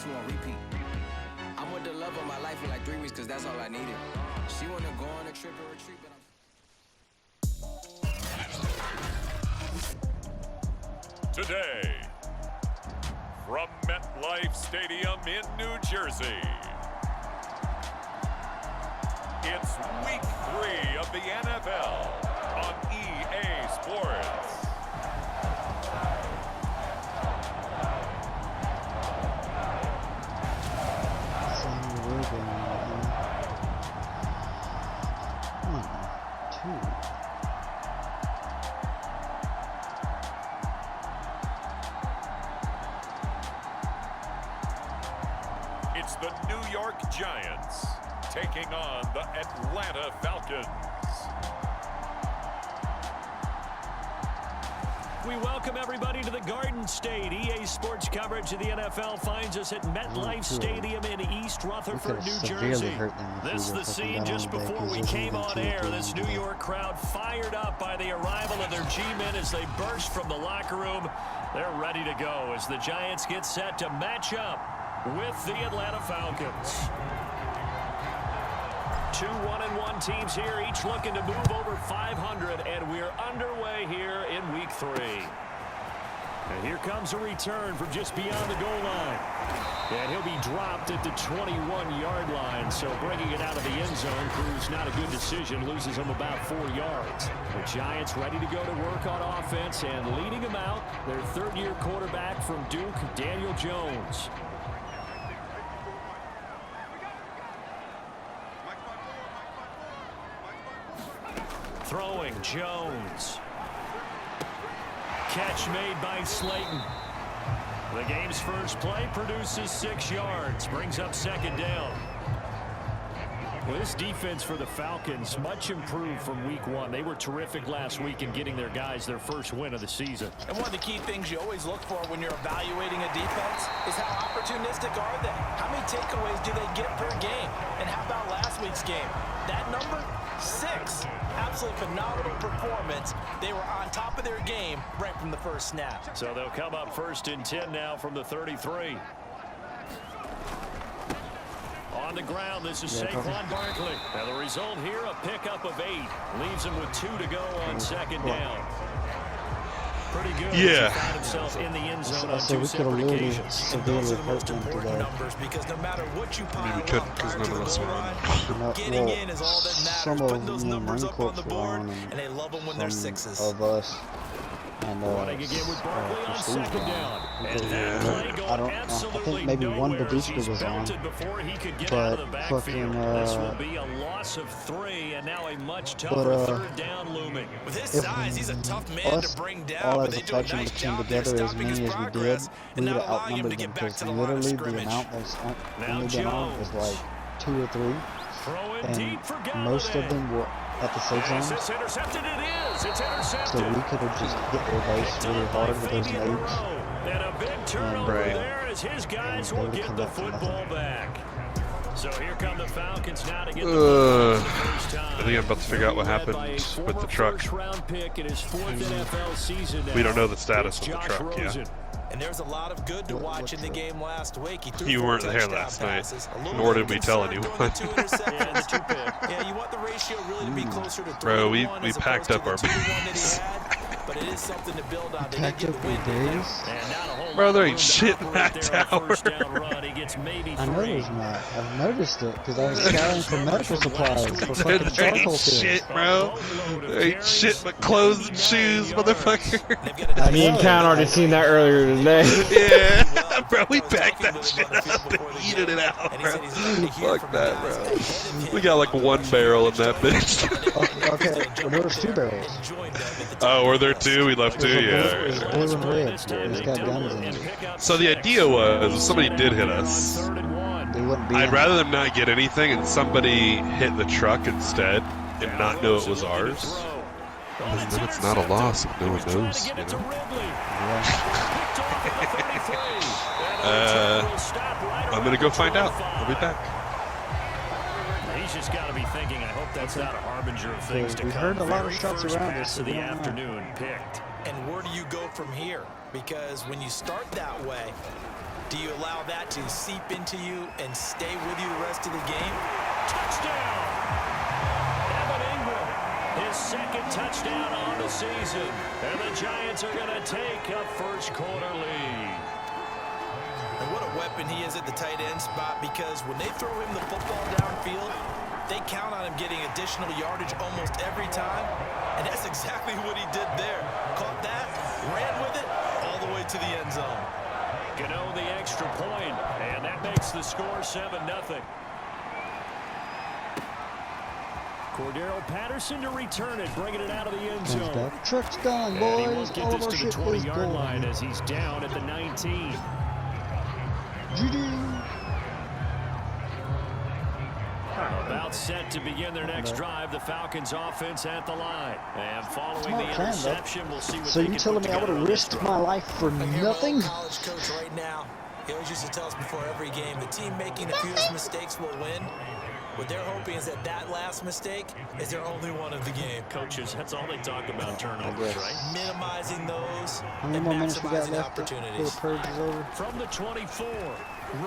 2 on repeat. I'm with the love of my life for like 3 weeks because that's all I needed. She wanna go on a trip or retreat, but Today, from MetLife Stadium in New Jersey, it's Week 3 of the NFL on EA Sports. It's the New York Giants taking on the Atlanta Falcons. We welcome everybody to the Garden State. EA Sports coverage of the NFL finds us at MetLife Stadium in East Rutherford, New Jersey. This is the scene just before we came on air. This New York crowd fired up by the arrival of their G-men as they burst from the locker room. They're ready to go as the Giants get set to match up with the Atlanta Falcons. 2 1-1 teams here, each looking to move over 500, and we're underway here in Week 3. And here comes a return from just beyond the goal line. And he'll be dropped at the 21-yard line, so bringing it out of the end zone proves not a good decision, loses him about 4 yards. The Giants ready to go to work on offense, and leading them out, their third-year quarterback from Duke, Daniel Jones. Throwing, Jones. Catch made by Slayton. The game's first play produces 6 yards, brings up second down. Well, this defense for the Falcons, much improved from Week 1. They were terrific last week in getting their guys their first win of the season. And one of the key things you always look for when you're evaluating a defense is how opportunistic are they? How many takeaways do they get per game? And how about last week's game? That number? 6. Absolutely phenomenal performance. They were on top of their game right from the first snap. So they'll come up 1st and 10 now from the 33. On the ground, this is Saquon Barkley. And the result here, a pickup of 8. Leaves him with 2 to go on second down. Pretty good. Yeah. He found himself in the end zone on 2 separate occasions. And those are the most important numbers because no matter what you pile couldn't because none of us were. getting in is all that matters. Putting those numbers up on the board, and they love them when they're 6s. Of us. And, running again with Barkley on second down. And that play going absolutely I think maybe one nowhere as Babushka he's was on, belted before he could get out of the but backfield. fucking, This will be a loss of 3, and now a much tougher third down looming. With his size, he's a tough man to bring down, all but as they a do a faction nice would came job there together as stopping his many as we did, progress we and would not have allowing him outnumbered to them get back because to the line of literally the scrimmage. amount that's Now only been on was like 2 or 3, Throwing deep for and most of them were at the safe Is zone. this intercepted? It is. It's intercepted. So we could have just hit their base really hard with those legs. And a big turnover Right. there as his guys will get the football back. So here come the Falcons now to get the football for the first time. I think I'm about to figure out what happened with the truck. Pick in his 4th NFL season now. We don't know the status of the truck yet. And there's a lot of good to watch in the game last week. He threw You 4 weren't there touchdown last night, passes. A little nor bit did we tell concerned anyone. during the 2 interceptions. Yeah, you want the ratio really to be closer to 3 Bro, we to 1 as packed opposed up to the our 2 to 1 that he had, but it is something to build on. They did Packed get up the win. your days. Bro, there ain't shit in that tower. I I know there's not. I've noticed it because I was scouting for medical supplies for Dude, fucking there charcoal ain't pills. shit, bro. There ain't shit but clothes and shoes, motherfucker. Me and Count already seen that earlier today. Yeah, bro, we packed that shit up and heated it out, bro. Fuck that, bro. We got like 1 barrel in that bitch. Okay, well, there was 2 barrels. Oh, were there 2? We left 2? It Yeah. was blue and red. It's got guns in it. So the idea was, if somebody did hit us, They wouldn't be I'd in rather them not get anything and somebody hit the truck instead and not know it was ours. And then it's not a loss if no one knows, you know? I'm gonna go find out. I'll be back. He's just got to be thinking, I hope that's not a harbinger of things to come. We heard a lot of Very shots first around pass us, of the so we don't know. afternoon picked. And where do you go from here? Because when you start that way, Do you allow that to seep into you and stay with you the rest of the game? Touchdown! Evan Ingram, his second touchdown on the season. And the Giants are going to take a first-quarter lead. And what a weapon he is at the tight end spot, because when they throw him the football downfield, they count on him getting additional yardage almost every time. And that's exactly what he did there. Caught that, ran with it, all the way to the end zone. Gano the extra point, and that makes the score 7-0. Cordero Patterson to return it, bringing it out of the end zone. Touchdown, And he boys. won't get All of this our to the shit is 20-yard gold. line as he's down at the 19. GG. About set to begin their next drive, the Falcons offense at the line. And following Smart the plan, though. interception, we'll see what So they you can telling put me I would together have on this risked drive. my life for I hear my nothing? old college coach right now. He always used to tell us before every game, the team making the fewest mistakes will win. What they're hoping is that that last mistake is their only one of the game. Coaches, that's all they talk about, turnovers, right? Minimizing those How many and more minutes we got maximizing left before opportunities. the purge is over? From the 24,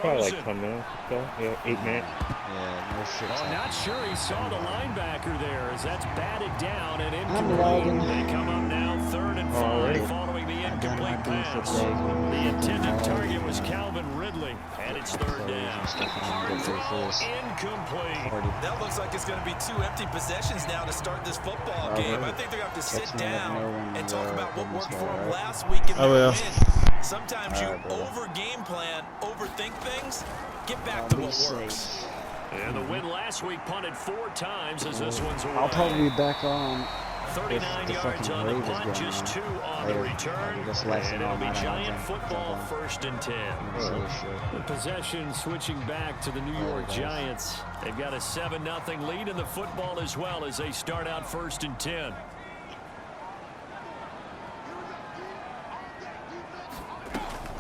Probably Rosen. like 10 minutes. So, yeah, 8 minutes. Yeah, no shit. Oh, not sure he saw the linebacker there as that's batted down and I'm incomplete. lagging. They come up now 3rd and 5 Already. following the I done my incomplete defensive pass. leg. The intended target was Calvin Ridley, and it's 3rd down. Hard throw, incomplete. That looks like it's going to be 2 empty possessions now to start this football game. I think they're going to have to sit Catch me up down there when and you talk are about what in worked this for one, them right? last week in I their will. win. Sometimes you All right, brother. over-game plan, overthink things, get back I'll to be what safe. works. And the win last week punted 4 times as this one's away. I'll probably be back on 39 the yards fucking on the Ravens punt, game just on 2 on the later. return. That's the last And thing it'll on be that. Giant I'll football, jump on. 1st and 10. So sure. The possession switching back to the New York guys. Giants. They've got a 7-0 lead in the football as well as they start out 1st and 10.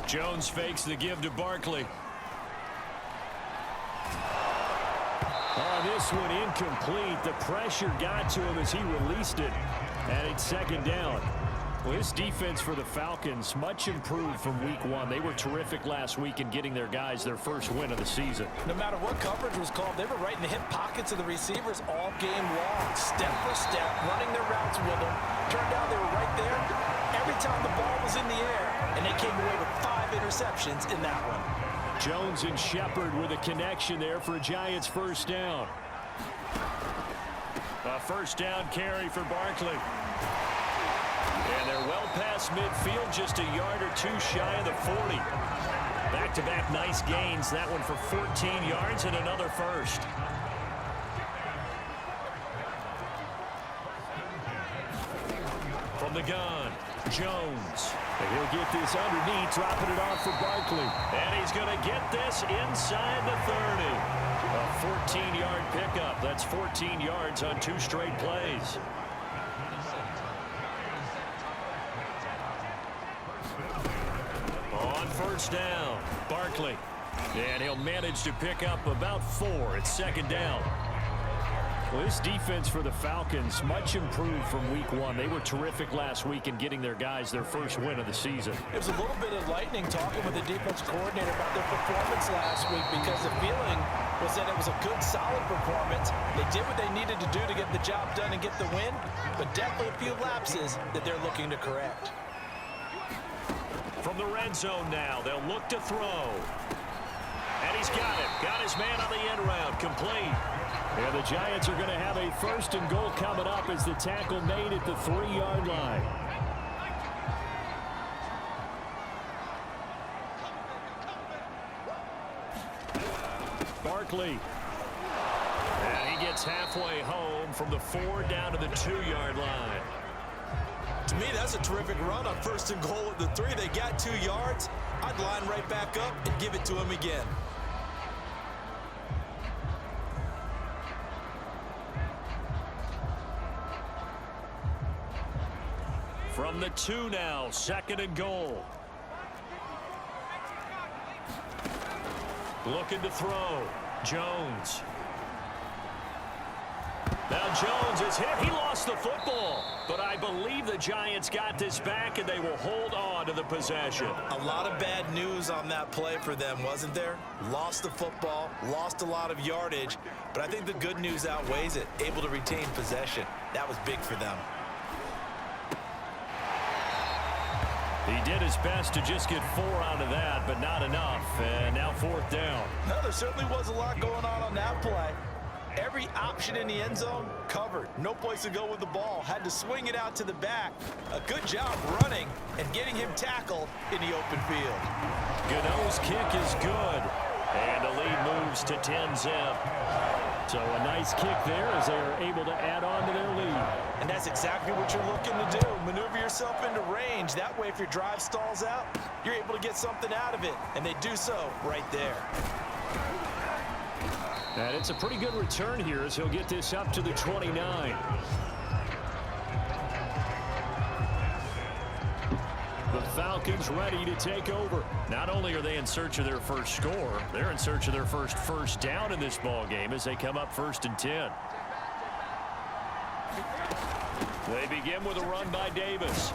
Jones fakes the give to Barkley. Oh, this one incomplete. The pressure got to him as he released it. And it's 2nd down. Well, his defense for the Falcons, much improved from week 1. They were terrific last week in getting their guys their first win of the season. No matter what coverage was called, they were right in the hip pockets of the receivers all game long, step for step, running their routes with them. Turned out they were right there every time the ball was in the air, and they came away with 5 interceptions in that one. Jones and Shepard with a connection there for a Giants 1st down. A 1st down carry for Barkley. And they're well past midfield, just a yard or 2 shy of the 40. Back-to-back nice gains. That one for 14 yards and another 1st. From the gun, Jones. And he'll get this underneath, dropping it off for Barkley. And he's going to get this inside the 30. A 14-yard pickup. That's 14 yards on 2 straight plays. On 1st down, Barkley. And he'll manage to pick up about 4. It's 2nd down. Well, this defense for the Falcons, much improved from week 1. They were terrific last week in getting their guys their first win of the season. It was a little bit of lightning talking with the defense coordinator about their performance last week, because the feeling was that it was a good, solid performance. They did what they needed to do to get the job done and get the win, but definitely a few lapses that they're looking to correct. From the red zone now, they'll look to throw. And he's got it. Got his man on the end round, complete. And the Giants are going to have a 1st and goal coming up as the tackle made at the 3-yard line. Barkley. And he gets halfway home from the 4 down to the 2-yard line. To me, that's a terrific run on 1st and goal at the 3. They got 2 yards. I'd line right back up and give it to him again. From the 2 now, 2nd and goal. Looking to throw. Jones. Now Jones is hit. He lost the football. But I believe the Giants got this back, and they will hold on to the possession. A lot of bad news on that play for them, wasn't there? Lost the football, lost a lot of yardage, but I think the good news outweighs it. Able to retain possession. That was big for them. He did his best to just get 4 out of that, but not enough. And now 4th down. No, there certainly was a lot going on that play. Every option in the end zone covered. No place to go with the ball. Had to swing it out to the back. A good job running and getting him tackled in the open field. Gano's kick is good. And the lead moves to 10-zip. So a nice kick there as they are able to add on to their lead. And that's exactly what you're looking to do. Maneuver yourself into range. That way, if your drive stalls out, you're able to get something out of it. And they do so right there. And it's a pretty good return here as he'll get this up to the 29. The Falcons ready to take over. Not only are they in search of their first score, they're in search of their first down in this ball game as they come up 1st and 10. They begin with a run by Davis.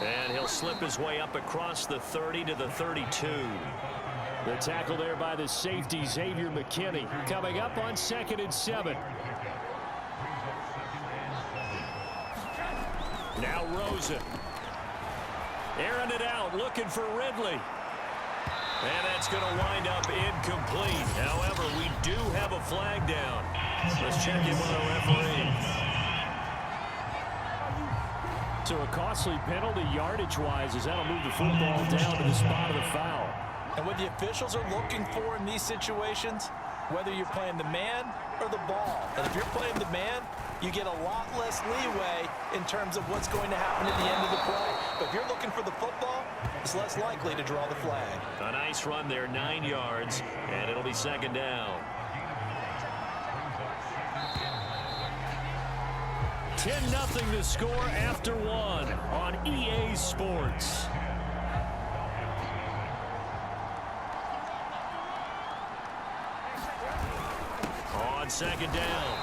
And he'll slip his way up across the 30 to the 32. The tackle there by the safety, Xavier McKinney, coming up on 2nd and 7. Now Rosen. Airing it out, looking for Ridley. And that's going to wind up incomplete. However, we do have a flag down. Let's check in with our referee. So a costly penalty yardage-wise as that'll move the football down to the spot of the foul. And what the officials are looking for in these situations, whether you're playing the man or the ball. And if you're playing the man, you get a lot less leeway in terms of what's going to happen at the end of the play. But if you're looking for the football, it's less likely to draw the flag. A nice run there, 9 yards, and it'll be 2nd down. 10-0 to score after 1 on EA Sports. On 2nd down,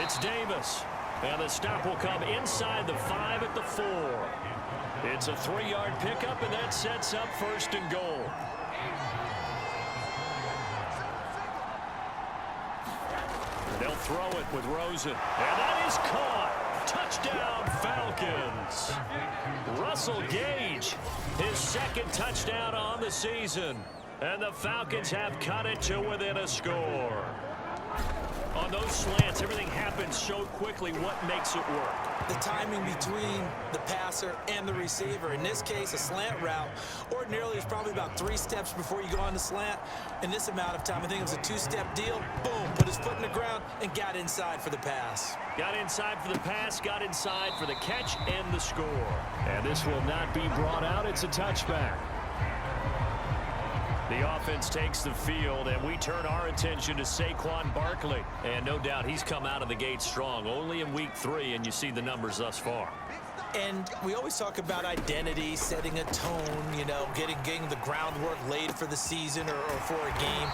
it's Davis. And the stop will come inside the 5 at the 4. It's a 3-yard pickup, and that sets up 1st and goal. They'll throw it with Rosen. And that is caught. Touchdown, Falcons. Russell Gage, his 2nd touchdown on the season. And the Falcons have cut it to within a score. On those slants, everything happens so quickly. What makes it work? The timing between the passer and the receiver. In this case, a slant route ordinarily is probably about 3 steps before you go on the slant. In this amount of time, I think it was a 2-step deal. Boom, put his foot in the ground and got inside for the pass. Got inside for the pass, got inside for the catch and the score. And this will not be brought out. It's a touchback. The offense takes the field, and we turn our attention to Saquon Barkley. And no doubt he's come out of the gate strong, only in week 3, and you see the numbers thus far. And we always talk about identity, setting a tone, you know, getting the groundwork laid for the season or for a game.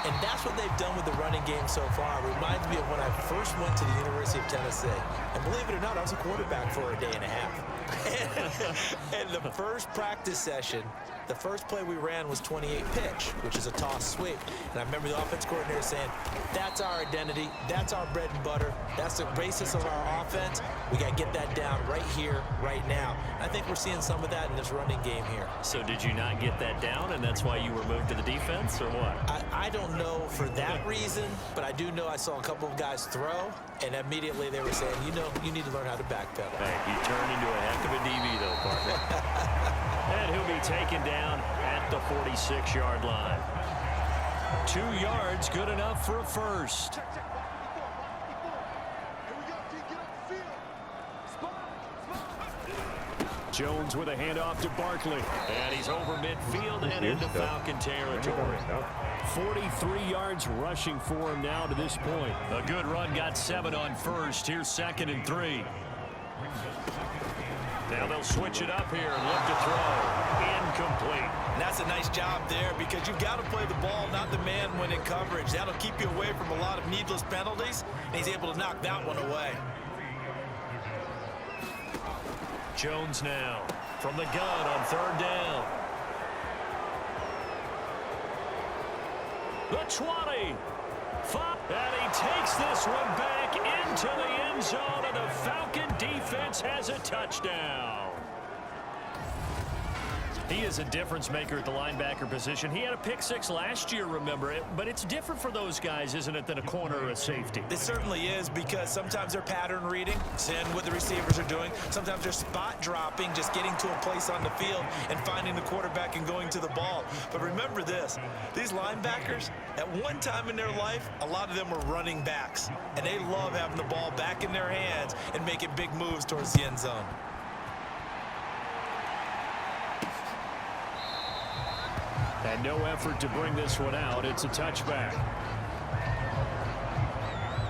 And that's what they've done with the running game so far. It reminds me of when I first went to the University of Tennessee. And believe it or not, I was a quarterback for a day and a half. And the first practice session, the first play we ran was 28 pitch, which is a toss sweep. And I remember the offense coordinator saying, that's our identity, that's our bread and butter, that's the basis of our offense. We got to get that down right here, right now. I think we're seeing some of that in this running game here. So did you not get that down, and that's why you were moved to the defense, or what? I don't know for that reason, but I do know I saw a couple of guys throw, and immediately they were saying, you know, you need to learn how to backpedal. Hey, you turned into a heck of a DB, though, partner. And he'll be taken down at the 46-yard line. 2 yards, good enough for a first. Jones with a handoff to Barkley. And he's over midfield and into Falcon territory. 43 yards rushing for him now to this point. A good run, got 7 on first. Here's 2nd and 3. Now they'll switch it up here and look to throw. complete. And that's a nice job there because you've got to play the ball, not the man when in coverage. That'll keep you away from a lot of needless penalties, and he's able to knock that one away. Jones now from the gun on 3rd down. The 20. And he takes this one back into the end zone, and the Falcon defense has a touchdown. He is a difference maker at the linebacker position. He had a pick 6 last year, remember it, but it's different for those guys, isn't it, than a corner or a safety? It certainly is because sometimes they're pattern reading, seeing what the receivers are doing. Sometimes they're spot dropping, just getting to a place on the field and finding the quarterback and going to the ball. But remember this, these linebackers, at one time in their life, a lot of them were running backs, and they love having the ball back in their hands and making big moves towards the end zone. And no effort to bring this one out. It's a touchback.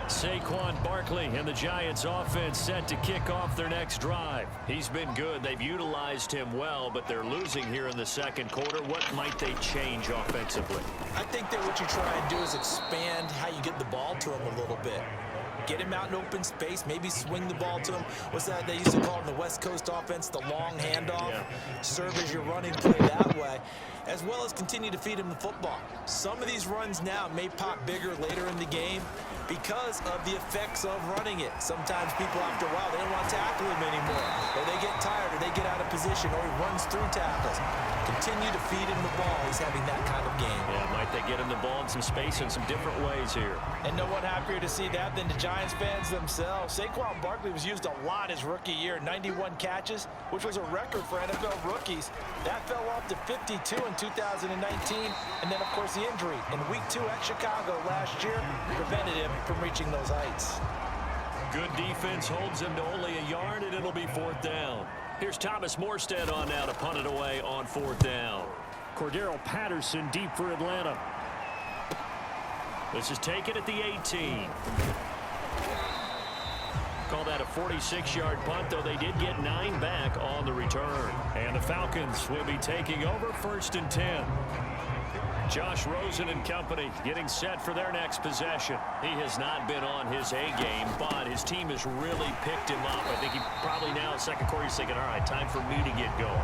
Saquon Barkley and the Giants offense set to kick off their next drive. He's been good. They've utilized him well, but they're losing here in the second quarter. What might they change offensively? I think that what you try and do is expand how you get the ball to him a little bit. Get him out in open space, maybe swing the ball to him. What's that they used to call in the West Coast offense, the long handoff? Yeah. Serve as your running play that way, as well as continue to feed him the football. Some of these runs now may pop bigger later in the game because of the effects of running it. Sometimes people, after a while, they don't want to tackle him anymore, or they get tired, or they get out of position, or he runs through tackles. Continue to feed him the ball. He's having that kind of game. Yeah, might they get him the ball in some space in some different ways here. And no one happier to see that than the Giants fans themselves. Saquon Barkley was used a lot his rookie year, 91 catches, which was a record for NFL rookies. That fell off to 52 in 2019, and then, of course, the injury in Week 2 at Chicago last year prevented him from reaching those heights. Good defense holds him to only a yard, and it'll be 4th down. Here's Thomas Morstead on now to punt it away on 4th down. Cordero Patterson deep for Atlanta. This is taken at the 18. Call that a 46-yard punt, though they did get 9 back on the return. And the Falcons will be taking over 1st and 10. Josh Rosen and company getting set for their next possession. He has not been on his A game, but his team has really picked him up. I think he probably now in second quarter he's thinking, all right, time for me to get going.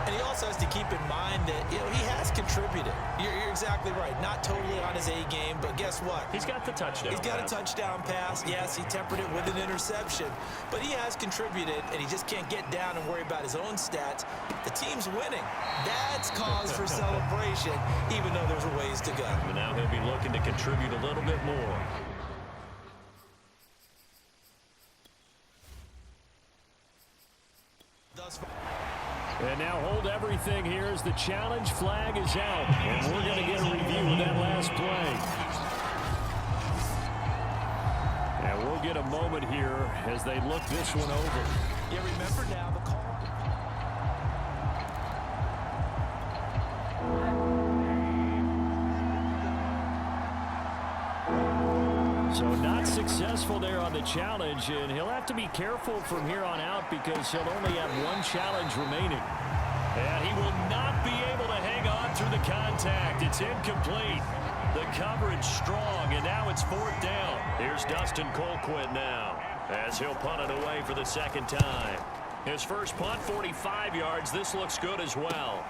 And he also has to keep in mind that, he has contributed. You're exactly right. Not totally on his A game, but guess what? He's got the touchdown. He's got a touchdown pass. Yes, he tempered it with an interception. But he has contributed, and he just can't get down and worry about his own stats. The team's winning. That's cause for celebration, even though there's a ways to go. And now he'll be looking to contribute a little bit more. And now hold everything here as the challenge flag is out. And we're going to get a review of that last play. And we'll get a moment here as they look this one over. Yeah, remember now the call. So not successful there on the challenge, and he'll have to be careful from here on out because he'll only have 1 challenge remaining. And he will not be able to hang on through the contact. It's incomplete. The coverage strong, and now it's 4th down. Here's Dustin Colquitt now as he'll punt it away for the 2nd time. His first punt, 45 yards. This looks good as well.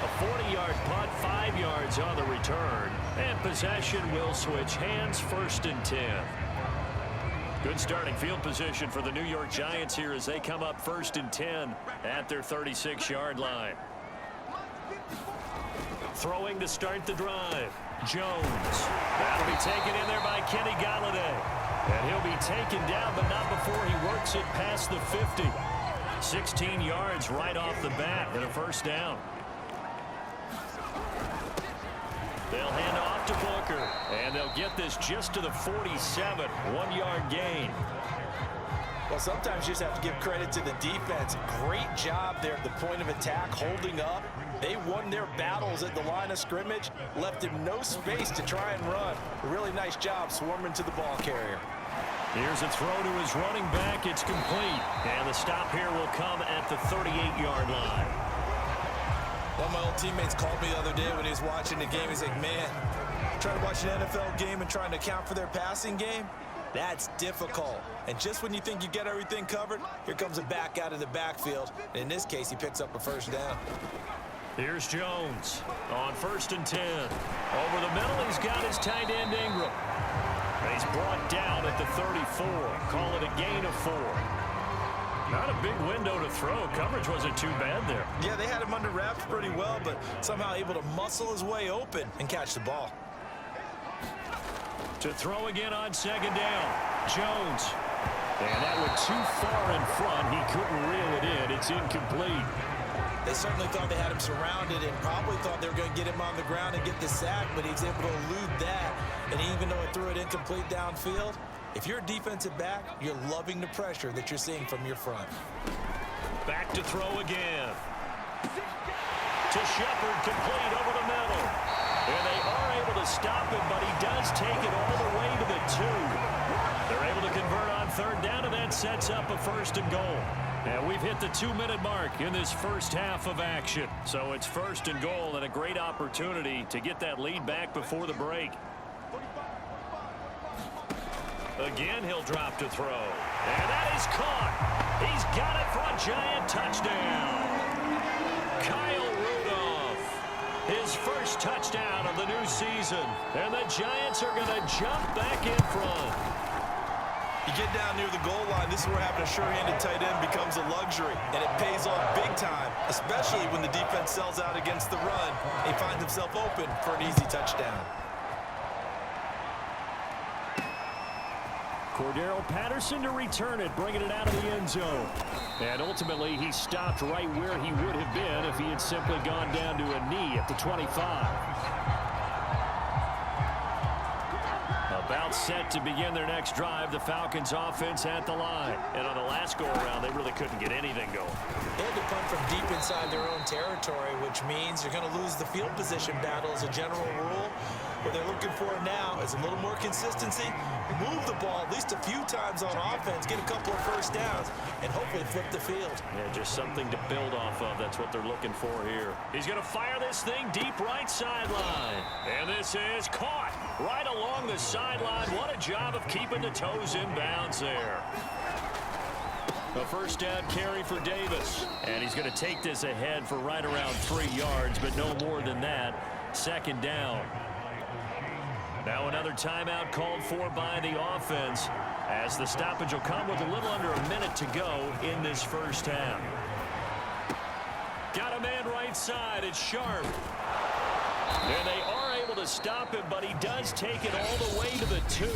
A 40-yard punt, 5 yards on the return. And possession will switch hands, 1st and 10. Good starting field position for the New York Giants here as they come up 1st and 10 at their 36-yard line. Throwing to start the drive. Jones. That'll be taken in there by Kenny Galladay. And he'll be taken down, but not before he works it past the 50. 16 yards right off the bat and a 1st down. They'll hand off to Booker, and they'll get this just to the 47, 1-yard gain. Well, sometimes you just have to give credit to the defense. Great job there at the point of attack, holding up. They won their battles at the line of scrimmage, left him no space to try and run. A really nice job swarming to the ball carrier. Here's a throw to his running back. It's complete. And the stop here will come at the 38-yard line. One of my old teammates called me the other day when he was watching the game. He's like, man, trying to watch an NFL game and trying to account for their passing game? That's difficult. And just when you think you get everything covered, here comes a back out of the backfield. And in this case, he picks up a first down. Here's Jones on 1st and 10. Over the middle, he's got his tight end Ingram. He's brought down at the 34. Call it a gain of 4. Not a big window to throw. Coverage wasn't too bad there. Yeah, they had him under wraps pretty well, but somehow able to muscle his way open and catch the ball. To throw again on 2nd down. Jones. And that went too far in front. He couldn't reel it in. It's incomplete. They certainly thought they had him surrounded and probably thought they were going to get him on the ground and get the sack, but he was able to elude that. And even though it threw it incomplete downfield, if you're a defensive back, you're loving the pressure that you're seeing from your front. Back to throw again. To Shepard, complete over the middle. And they are able to stop him, but he does take it all the way to the 2. They're able to convert on 3rd down, and that sets up a 1st and goal. And we've hit the 2-minute mark in this first half of action. So it's 1st and goal and a great opportunity to get that lead back before the break. Again, he'll drop to throw. And that is caught. He's got it for a Giant touchdown. Kyle Rudolph, his first touchdown of the new season. And the Giants are going to jump back in front. You get down near the goal line, this is where having a sure-handed tight end becomes a luxury, and it pays off big time, especially when the defense sells out against the run. He finds himself open for an easy touchdown. Cordero Patterson to return it, bringing it out of the end zone. And ultimately, he stopped right where he would have been if he had simply gone down to a knee at the 25. About set to begin their next drive, the Falcons offense at the line. And on the last go-around, they really couldn't get anything going. They had to punt from deep inside their own territory, which means you're going to lose the field position battle as a general rule. What they're looking for now is a little more consistency, move the ball at least a few times on offense, get a couple of first downs, and hopefully flip the field. Yeah, just something to build off of. That's what they're looking for here. He's going to fire this thing deep right sideline. And this is caught right along the sideline. What a job of keeping the toes in bounds there. A first down carry for Davis. And he's going to take this ahead for right around 3 yards, but no more than that. 2nd down. Now another timeout called for by the offense as the stoppage will come with a little under a minute to go in this first half. Got a man right side. It's Sharp. And they are able to stop him, but he does take it all the way to the 2.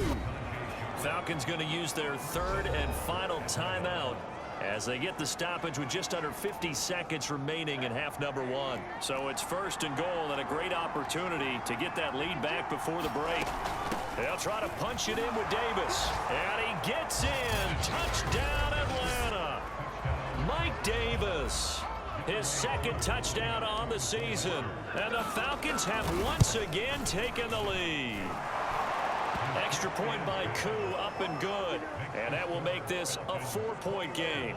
Falcons going to use their 3rd and final timeout as they get the stoppage with just under 50 seconds remaining in half number 1. So it's 1st and goal and a great opportunity to get that lead back before the break. They'll try to punch it in with Davis. And he gets in. Touchdown, Atlanta. Mike Davis. His 2nd touchdown on the season. And the Falcons have once again taken the lead. Extra point by Koo, up and good. And that will make this a 4-point game.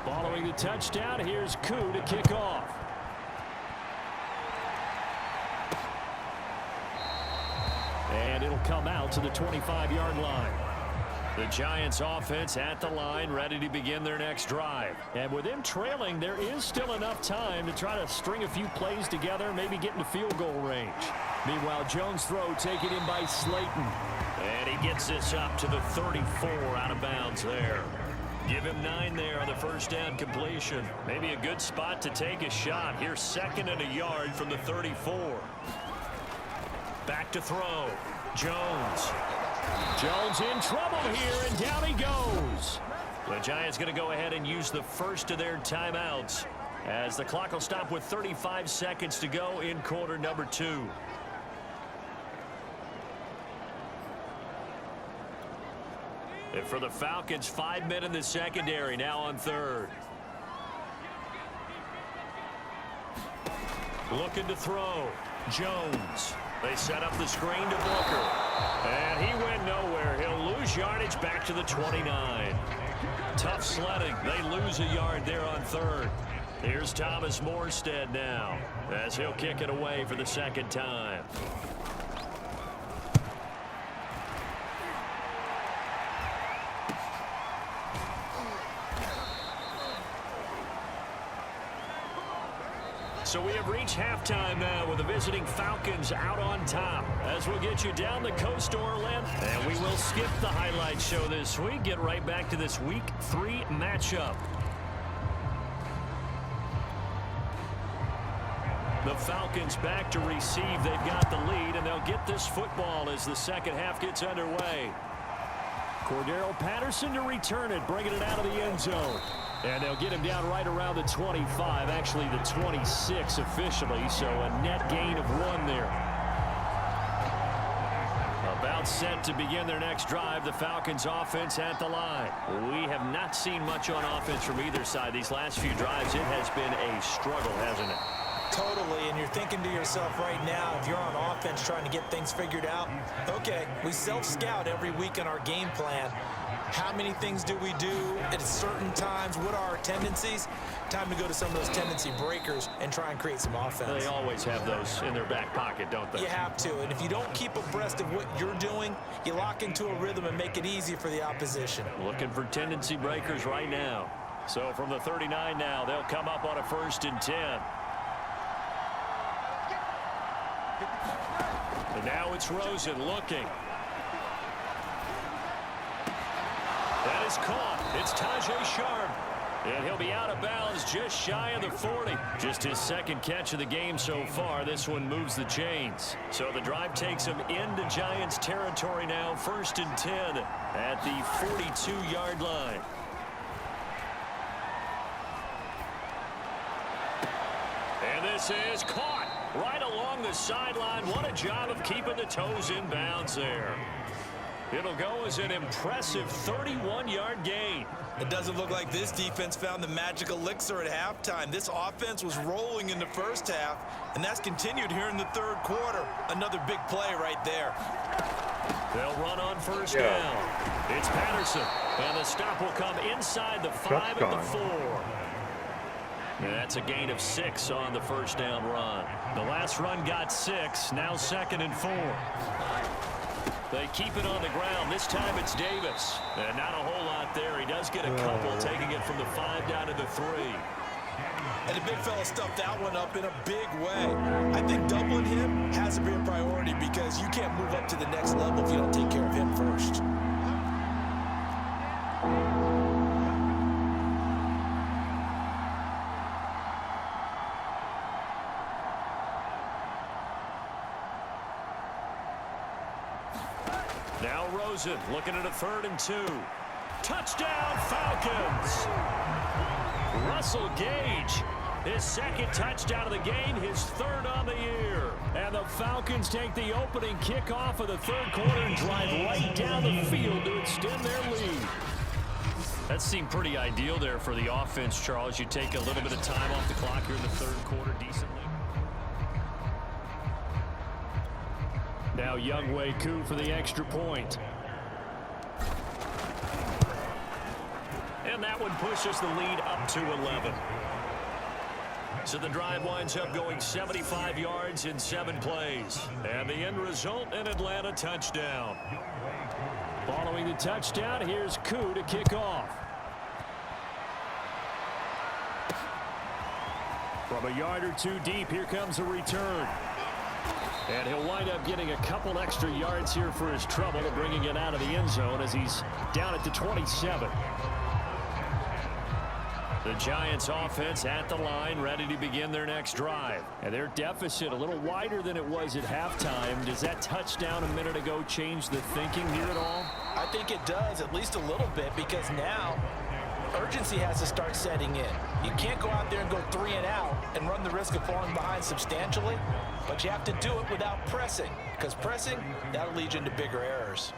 Following the touchdown, here's Koo to kick off. And it'll come out to the 25-yard line. The Giants offense at the line, ready to begin their next drive. And with them trailing, there is still enough time to try to string a few plays together, maybe get into field goal range. Meanwhile, Jones' throw taken in by Slayton. And he gets this up to the 34, out of bounds there. Give him 9 there on the first down completion. Maybe a good spot to take a shot. Here's 2nd and a yard from the 34. Back to throw. Jones. Jones in trouble here, and down he goes. The Giants going to go ahead and use the first of their timeouts as the clock will stop with 35 seconds to go in quarter number 2. And for the Falcons, 5 men in the secondary, now on 3rd. Looking to throw. Jones. They set up the screen to Booker. And he went nowhere. He'll lose yardage back to the 29. Tough sledding. They lose a yard there on third. Here's Thomas Morstead now as he'll kick it away for the second time. So we have reached halftime now with the visiting Falcons out on top. As we'll get you down the coast to Orlando. And we will skip the highlight show this week. Get right back to this Week 3 matchup. The Falcons back to receive. They've got the lead, and they'll get this football as the second half gets underway. Cordero Patterson to return it, bringing it out of the end zone. And they'll get him down right around the 25, actually the 26 officially, so a net gain of 1 there. About set to begin their next drive, the Falcons offense at the line. We have not seen much on offense from either side these last few drives. It has been a struggle, hasn't it? Totally, and you're thinking to yourself right now, if you're on offense trying to get things figured out, okay, we self-scout every week in our game plan. How many things do we do at certain times? What are our tendencies? Time to go to some of those tendency breakers and try and create some offense. They always have those in their back pocket, don't they? You have to, and if you don't keep abreast of what you're doing, you lock into a rhythm and make it easy for the opposition. Looking for tendency breakers right now. So from the 39 now, they'll come up on a 1st and 10. And now it's Rosen looking. That is caught. It's Tajay Sharp. And he'll be out of bounds just shy of the 40. Just his second catch of the game so far. This one moves the chains. So the drive takes him into Giants territory now. 1st and 10 at the 42-yard line. And this is caught right along the sideline. What a job of keeping the toes in bounds there. It'll go as an impressive 31-yard gain. It doesn't look like this defense found the magical elixir at halftime. This offense was rolling in the first half, and that's continued here in the third quarter. Another big play right there. They'll run on 1st down. It's Patterson, and the stop will come inside the 5 at the 4. And that's a gain of 6 on the 1st down run. The last run got 6, now 2nd and 4. They keep it on the ground. This time it's Davis. And not a whole lot there. He does get a couple, taking it from the 5 down to the 3. And the big fella stuffed that one up in a big way. I think doubling him has to be a priority because you can't move up to the next level if you don't take care of him first. Now Rosen looking at a 3rd and 2. Touchdown Falcons! Russell Gage, his 2nd touchdown of the game, his 3rd on the year. And the Falcons take the opening kickoff of the 3rd quarter and drive right down the field to extend their lead. That seemed pretty ideal there for the offense, Charles. You take a little bit of time off the clock here in the 3rd quarter decently. Now Younghoe Koo for the extra point. And that one pushes the lead up to 11. So the drive winds up going 75 yards in 7 plays. And the end result, an Atlanta touchdown. Following the touchdown, here's Koo to kick off. From a yard or 2 deep, here comes a return. And he'll wind up getting a couple extra yards here for his trouble and bringing it out of the end zone as he's down at the 27. The Giants offense at the line, ready to begin their next drive. And their deficit a little wider than it was at halftime. Does that touchdown a minute ago change the thinking here at all? I think it does, at least a little bit, because now urgency has to start setting in. You can't go out there and go 3 and out and run the risk of falling behind substantially, but you have to do it without pressing, because pressing, that'll lead you into bigger errors.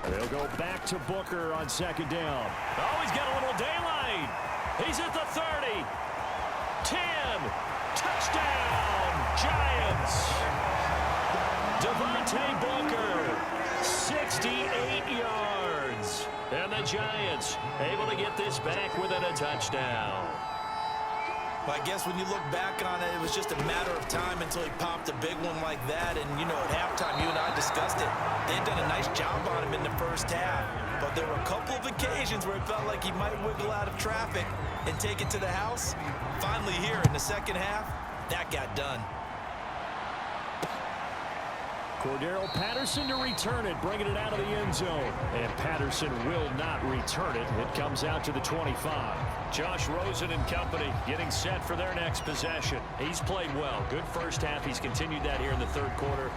They'll go back to Booker on 2nd down. Oh, he's got a little daylight. He's at the 30, 10, Giants. Devontae Booker, 68 yards. And the Giants able to get this back within a touchdown. Well, I guess when you look back on it, it was just a matter of time until he popped a big one like that. And, you know, at halftime, you and I discussed it. They had done a nice job on him in the first half. But there were a couple of occasions where it felt like he might wiggle out of traffic and take it to the house. Finally here in the second half, that got done. Cordero Patterson to return it, bringing it out of the end zone. And Patterson will not return it. It comes out to the 25. Josh Rosen and company getting set for their next possession. He's played well. Good first half. He's continued that here in the third quarter.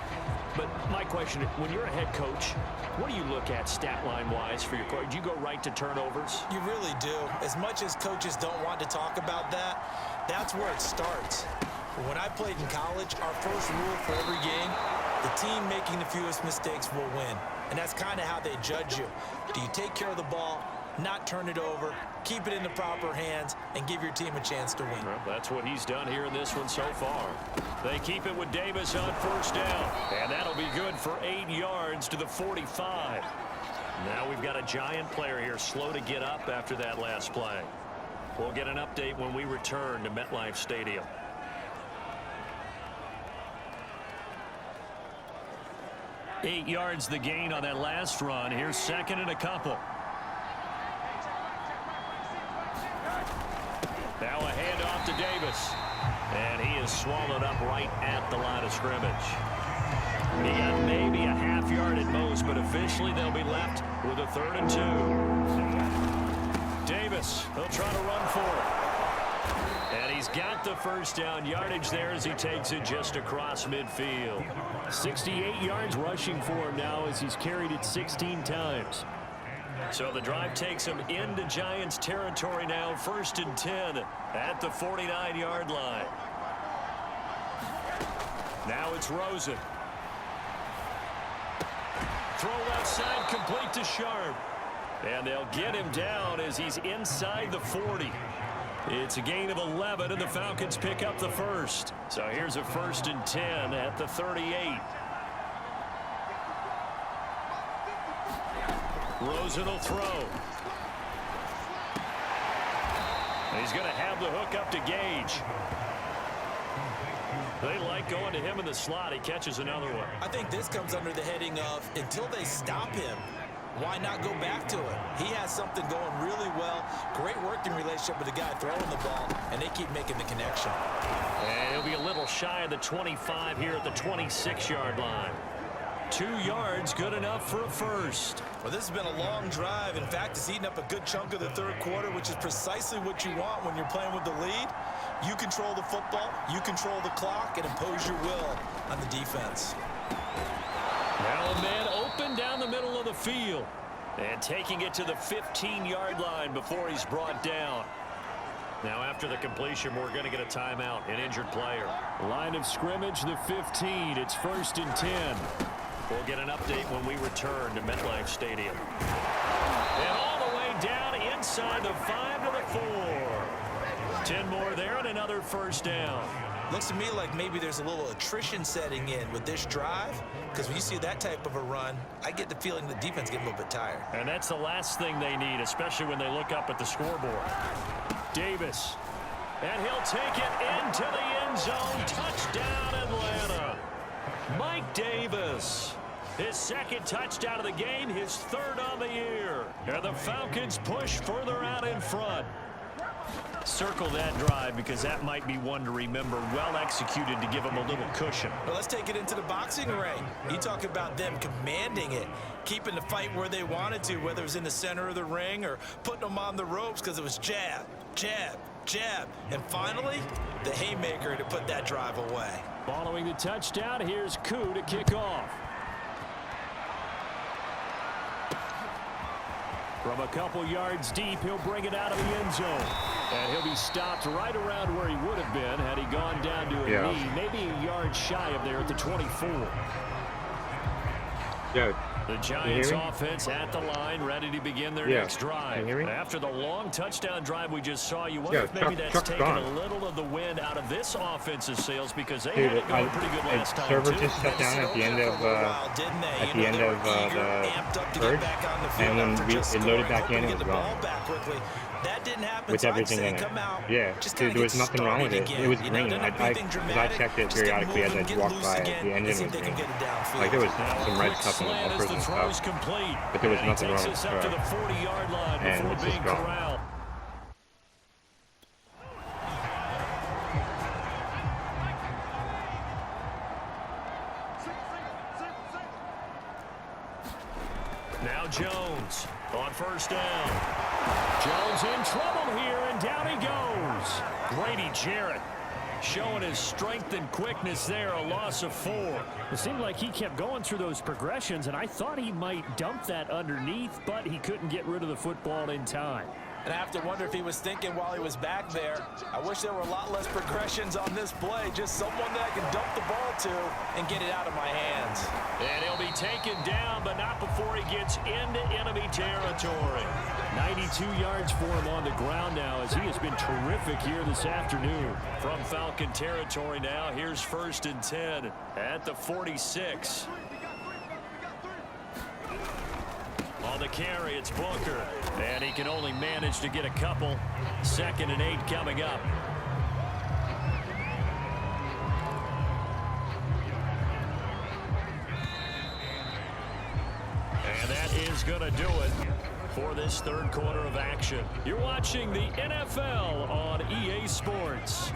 But my question, when you're a head coach, what do you look at stat line-wise for your coach? Do you go right to turnovers? You really do. As much as coaches don't want to talk about that, that's where it starts. When I played in college, our first rule for every game, the team making the fewest mistakes will win. And that's kind of how they judge you. Do you take care of the ball, not turn it over, keep it in the proper hands, and give your team a chance to win? Well, that's what he's done here in this one so far. They keep it with Davis on first down. And that'll be good for 8 yards to the 45. Now we've got a Giant player here slow to get up after that last play. We'll get an update when we return to MetLife Stadium. Eight yards the gain on that last run. Here's second and a couple. Now a handoff to Davis. And he is swallowed up right at the line of scrimmage. He got maybe a half yard at most, but officially they'll be left with a 3rd and 2. Davis, he'll try to run for it. And he's got the first down yardage there as he takes it just across midfield. 68 yards rushing for him now as he's carried it 16 times. So the drive takes him into Giants territory now, 1st and 10 at the 49-yard line. Now it's Rosen. Throw left side complete to Sharp. And they'll get him down as he's inside the 40. It's a gain of 11, and the Falcons pick up the first. So here's a 1st and 10 at the 38. Rosen will throw. He's going to have the hook up to Gage. They like going to him in the slot. He catches another one. I think this comes under the heading of until they stop him, why not go back to it? He has something going really well. Great working relationship with the guy throwing the ball, and they keep making the connection. And he'll be a little shy of the 25 here at the 26-yard line. 2 yards, good enough for a first. Well, this has been a long drive. In fact, it's eaten up a good chunk of the third quarter, which is precisely what you want when you're playing with the lead. You control the football, you control the clock, and impose your will on the defense. Now a man open down the middle of the field. And taking it to the 15-yard line before he's brought down. Now after the completion, we're going to get a timeout, an injured player. Line of scrimmage, the 15. It's 1st and 10. We'll get an update when we return to MetLife Stadium. And all the way down inside the 5 to the 4. 10 more there and another first down. Looks to me like maybe there's a little attrition setting in with this drive, because when you see that type of a run, I get the feeling the defense getting a little bit tired. And that's the last thing they need, especially when they look up at the scoreboard. Davis. And he'll take it into the end zone. Touchdown, Atlanta. Mike Davis. His 2nd touchdown of the game, his 3rd on the year. And the Falcons push further out in front. Circle that drive because that might be one to remember. Well executed to give them a little cushion. Well, let's take it into the boxing ring. You talk about them commanding it, keeping the fight where they wanted to, whether it was in the center of the ring or putting them on the ropes because it was jab, jab, jab. And finally, the haymaker to put that drive away. Following the touchdown, here's Koo to kick off. From a couple yards deep, he'll bring it out of the end zone. And he'll be stopped right around where he would have been had he gone down to a knee, maybe a yard shy of there at the 24. Yeah, The Giants offense at the line, ready to begin their next drive. After the long touchdown drive we just saw, you wonder if maybe that's taken a little of the wind out of this offensive sails because they had it going pretty good last time, server too. just shut down at the end of the purge, and when it loaded back in, it was gone. That didn't happen. With everything in it. Yeah, dude, there was nothing wrong with it. It was green. I checked it periodically as I walked by it. The engine was green. Like, there was some red stuff on the bumpers and stuff. But there was nothing wrong with the truck. And it's just gone. Now Jones on first down. Jones in trouble here, and down he goes. Grady Jarrett showing his strength and quickness there, a loss of 4. It seemed like he kept going through those progressions, and I thought he might dump that underneath, but he couldn't get rid of the football in time. And I have to wonder if he was thinking while he was back there, I wish there were a lot less progressions on this play. Just someone that I can dump the ball to and get it out of my hands. And he'll be taken down, but not before he gets into enemy territory. 92 yards for him on the ground now, as he has been terrific here this afternoon. From Falcon territory now, here's 1st and 10 at the 46. On the carry, it's Booker. And he can only manage to get a couple. 2nd and 8 coming up. And that is going to do it for this 3rd quarter of action. You're watching the NFL on EA Sports.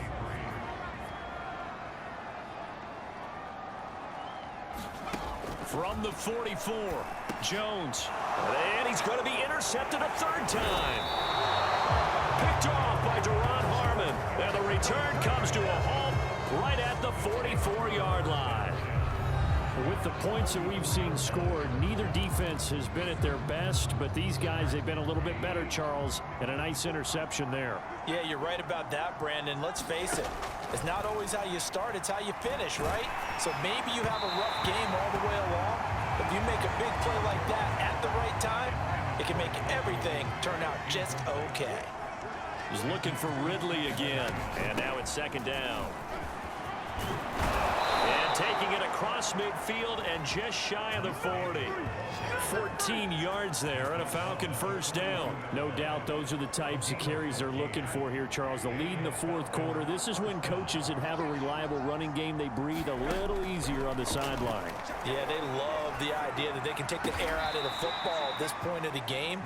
From the 44, Jones. And he's going to be intercepted a 3rd time. Picked off by Duron Harmon. And the return comes to a halt right at the 44-yard line. With the points that we've seen scored, neither defense has been at their best, but these guys, they've been a little bit better, Charles, and a nice interception there. Yeah, you're right about that, Brandon. Let's face it. It's not always how you start, it's how you finish, right? So maybe you have a rough game all the way along, but if you make a big play like that at the right time, it can make everything turn out just okay. He's looking for Ridley again, and now it's 2nd down. And taking it across midfield and just shy of the 40. 14 yards there and a Falcon 1st down. No doubt those are the types of carries they're looking for here, Charles. The lead in the 4th quarter. This is when coaches that have a reliable running game, they breathe a little easier on the sideline. Yeah, they love the idea that they can take the air out of the football at this point of the game.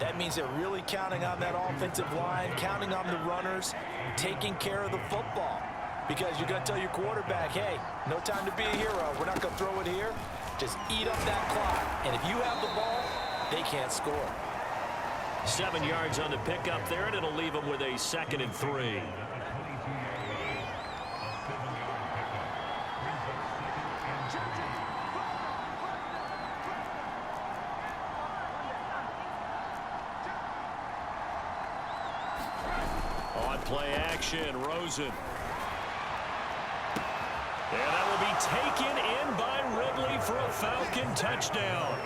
That means they're really counting on that offensive line, counting on the runners, taking care of the football. Because you're going to tell your quarterback, hey, no time to be a hero. We're not going to throw it here. Just eat up that clock. And if you have the ball, they can't score. 7 yards on the pickup there, and it'll leave them with a 2nd and 3. On play action, Rosen. And that will be taken in by Ridley for a Falcon touchdown.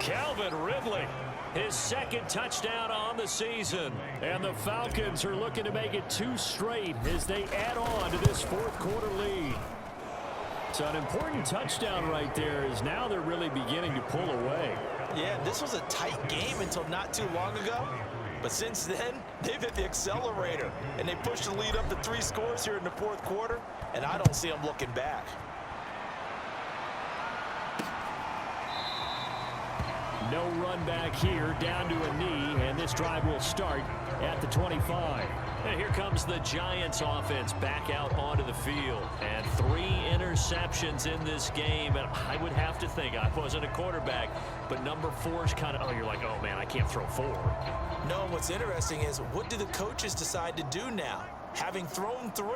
Calvin Ridley, his 2nd touchdown on the season. And the Falcons are looking to make it 2 straight as they add on to this 4th quarter lead. So an important touchdown right there is now they're really beginning to pull away. Yeah, this was a tight game until not too long ago. But since then, they've hit the accelerator, and they pushed the lead up to 3 scores here in the 4th quarter, and I don't see them looking back. No run back here, down to a knee, and this drive will start at the 25. And here comes the Giants offense back out onto the field. And 3 interceptions in this game. And I would have to think, I wasn't a quarterback, but number 4 is kind of, oh, you're like, oh, man, I can't throw 4. No, what's interesting is what do the coaches decide to do now? Having thrown 3,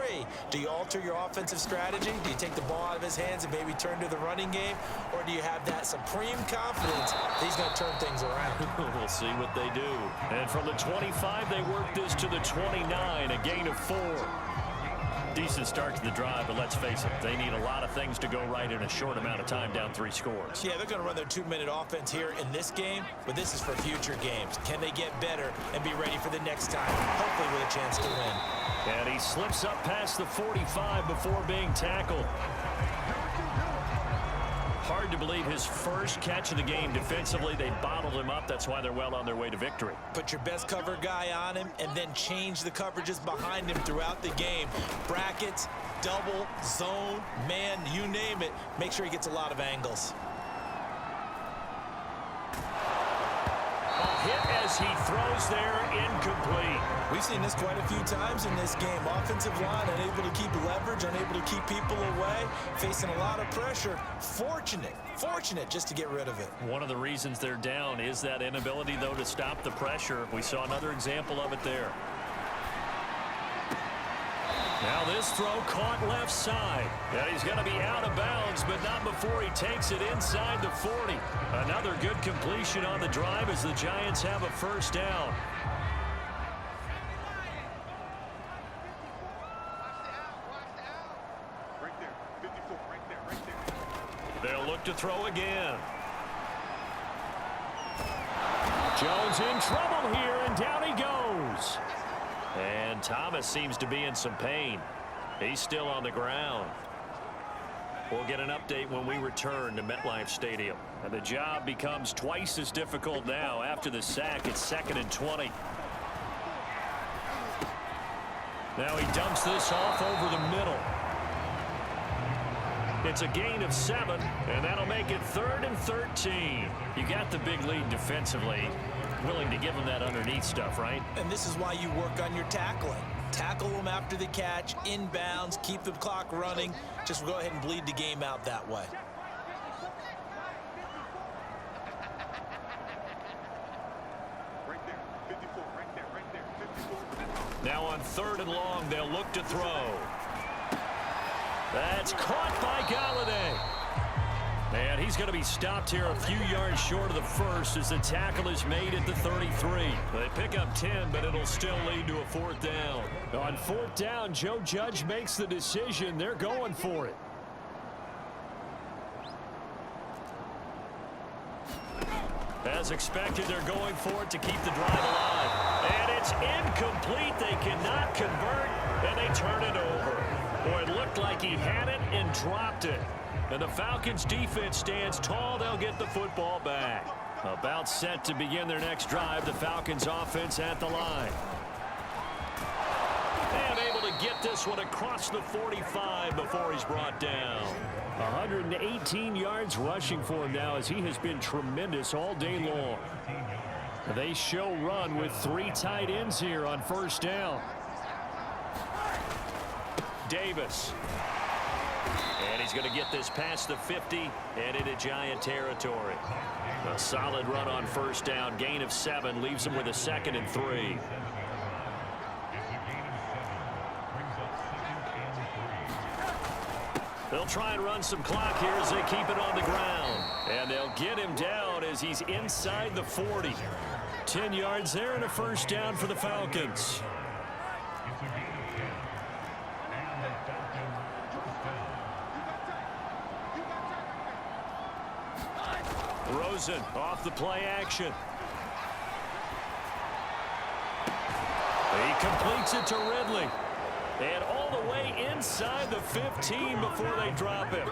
do you alter your offensive strategy? Do you take the ball out of his hands and maybe turn to the running game? Or do you have that supreme confidence that he's going to turn things around? We'll see what they do. And from the 25, they work this to the 29, a gain of 4. Decent start to the drive, but let's face it, they need a lot of things to go right in a short amount of time, down 3 scores. Yeah, they're going to run their 2-minute offense here in this game, but this is for future games. Can they get better and be ready for the next time, hopefully with a chance to win? And he slips up past the 45 before being tackled. Hard to believe his first catch of the game defensively. They bottled him up. That's why they're well on their way to victory. Put your best cover guy on him and then change the coverages behind him throughout the game. Brackets, double, zone, man, you name it. Make sure he gets a lot of angles. Hit as he throws there, incomplete. We've seen this quite a few times in this game. Offensive line unable to keep leverage, unable to keep people away, facing a lot of pressure. Fortunate just to get rid of it. One of the reasons they're down is that inability, though, to stop the pressure. We saw another example of it there. Now this throw caught left side. And he's going to be out of bounds, but not before he takes it inside the 40. Another good completion on the drive as the Giants have a first down. They'll look to throw again. Jones in trouble here, and down he goes. And Thomas seems to be in some pain. He's still on the ground. We'll get an update when we return to MetLife Stadium. And the job becomes twice as difficult now. After the sack, it's 2nd and 20. Now he dumps this off over the middle. It's a gain of 7, and that'll make it 3rd and 13. You got the big lead defensively. Willing to give them that underneath stuff, right? And this is why you work on your tackling. Tackle them after the catch, inbounds, keep the clock running. Just go ahead and bleed the game out that way. Now on 3rd and long, they'll look to throw. That's caught by Galladay. And he's going to be stopped here a few yards short of the first as the tackle is made at the 33. They pick up 10, but it'll still lead to a 4th down. On 4th down, Joe Judge makes the decision. They're going for it. As expected, they're going for it to keep the drive alive. And it's incomplete. They cannot convert, and they turn it over. Boy, it looked like he had it and dropped it. And the Falcons defense stands tall. They'll get the football back. About set to begin their next drive. The Falcons offense at the line. And able to get this one across the 45 before he's brought down. 118 yards rushing for him now as he has been tremendous all day long. They show run with 3 tight ends here on 1st down. Davis. And he's going to get this past the 50 and into Giant territory. A solid run on 1st down. Gain of 7 leaves him with a 2nd and 3. They'll try and run some clock here as they keep it on the ground. And they'll get him down as he's inside the 40. 10 yards there and a 1st down for the Falcons. Rosen off the play action. He completes it to Ridley. And all the way inside the 15 before they drop him.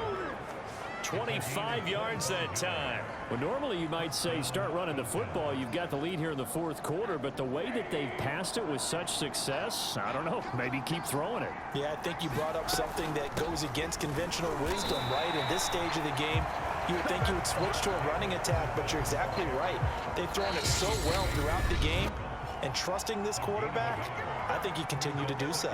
25 yards that time. Well, normally you might say start running the football. You've got the lead here in the 4th quarter, but the way that they've passed it with such success, I don't know, maybe keep throwing it. Yeah, I think you brought up something that goes against conventional wisdom, right? In this stage of the game, you would think you would switch to a running attack, but you're exactly right. They've thrown it so well throughout the game, and trusting this quarterback, I think you continue to do so.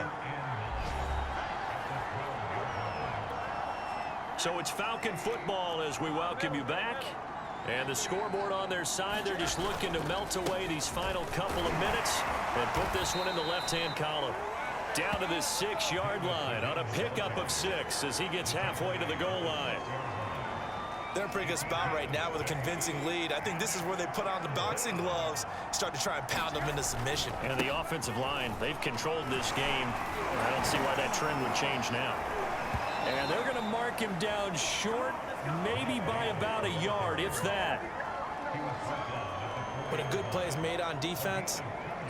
So it's Falcon football as we welcome you back. And the scoreboard on their side, they're just looking to melt away these final couple of minutes and put this one in the left-hand column. Down to the 6-yard line on a pickup of 6 as he gets halfway to the goal line. They're in a pretty good spot right now with a convincing lead. I think this is where they put on the boxing gloves, start to try and pound them into submission. And the offensive line, they've controlled this game. I don't see why that trend would change now. And they're going to mark him down short, maybe by about a yard, if that. When a good play is made on defense,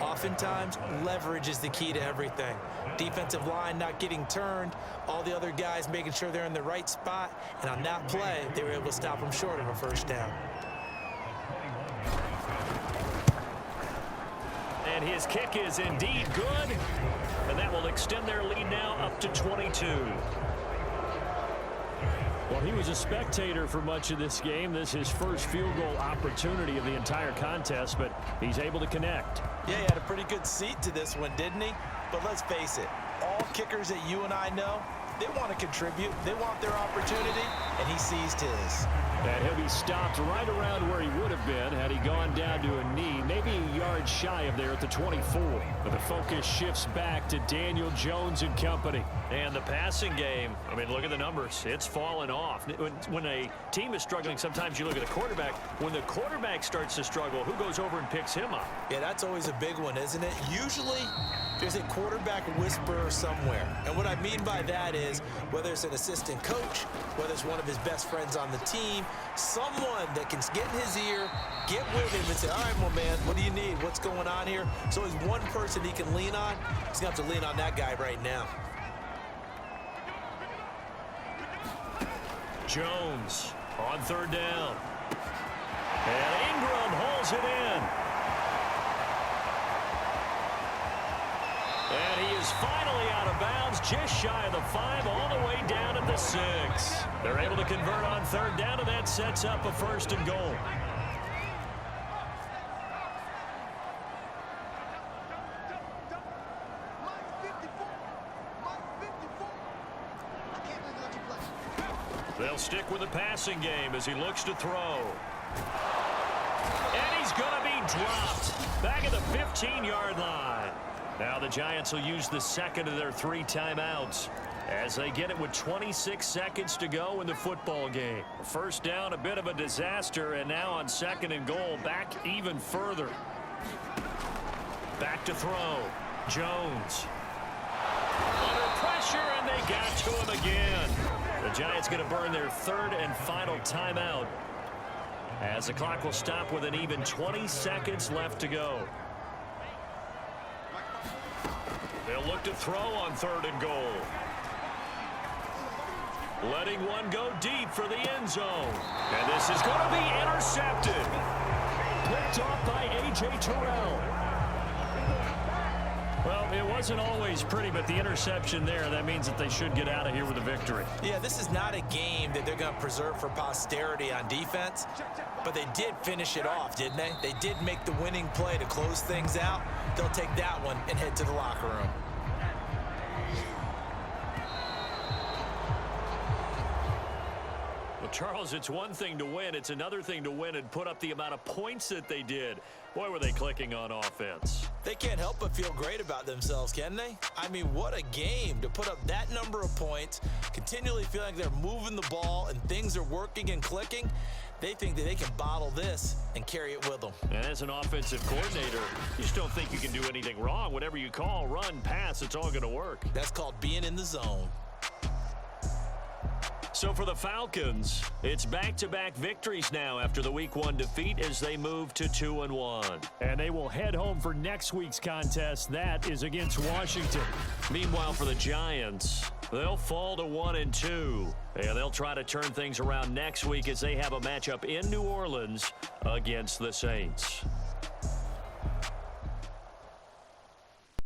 oftentimes leverage is the key to everything. Defensive line not getting turned, all the other guys making sure they're in the right spot, and on that play, they were able to stop them short of a first down. And his kick is indeed good, and that will extend their lead now up to 22. Well, he was a spectator for much of this game. This is his first field goal opportunity of the entire contest, but he's able to connect. Yeah, he had a pretty good seat to this one, didn't he? But let's face it, all kickers that you and I know, they want to contribute. They want their opportunity, and he seized his. And he'll be stopped right around where he would have been had he gone down to a knee, maybe a yard shy of there at the 24. But the focus shifts back to Daniel Jones and company. And the passing game, I mean, look at the numbers. It's fallen off. When a team is struggling, sometimes you look at the quarterback. When the quarterback starts to struggle, who goes over and picks him up? Yeah, that's always a big one, isn't it? Usually, there's a quarterback whisperer somewhere. And what I mean by that is, whether it's an assistant coach, whether it's one of his best friends on the team, someone that can get in his ear, get with him and say, all right, my man, what do you need? What's going on here? So there's one person he can lean on. He's going to have to lean on that guy right now. Jones on third down. And Ingram holds it in. And he is finally out of bounds, just shy of the 5, all the way down at the 6. They're able to convert on third down, and that sets up a 1st and goal. They'll stick with the passing game as he looks to throw. And he's going to be dropped back at the 15-yard line. Now the Giants will use the second of their 3 timeouts as they get it with 26 seconds to go in the football game. First down, a bit of a disaster, and now on 2nd and goal, back even further. Back to throw. Jones. Under pressure, and they got to him again. The Giants going to burn their 3rd and final timeout as the clock will stop with an even 20 seconds left to go. They'll look to throw on 3rd and goal. Letting one go deep for the end zone. And this is going to be intercepted. Picked off by A.J. Terrell. Well, it wasn't always pretty, but the interception there, that means that they should get out of here with a victory. Yeah, this is not a game that they're going to preserve for posterity on defense, but they did finish it off, didn't they? They did make the winning play to close things out. They'll take that one and head to the locker room. Well, Charles, it's one thing to win. It's another thing to win and put up the amount of points that they did. Boy, were they clicking on offense. They can't help but feel great about themselves, can they? I mean, what a game to put up that number of points, continually feeling like they're moving the ball and things are working and clicking. They think that they can bottle this and carry it with them. And as an offensive coordinator, you just don't think you can do anything wrong. Whatever you call, run, pass, it's all going to work. That's called being in the zone. So for the Falcons, it's back-to-back victories now after the Week 1 defeat as they move to 2-1. And they will head home for next week's contest. That is against Washington. Meanwhile, for the Giants, they'll fall to 1-2. And they'll try to turn things around next week as they have a matchup in New Orleans against the Saints.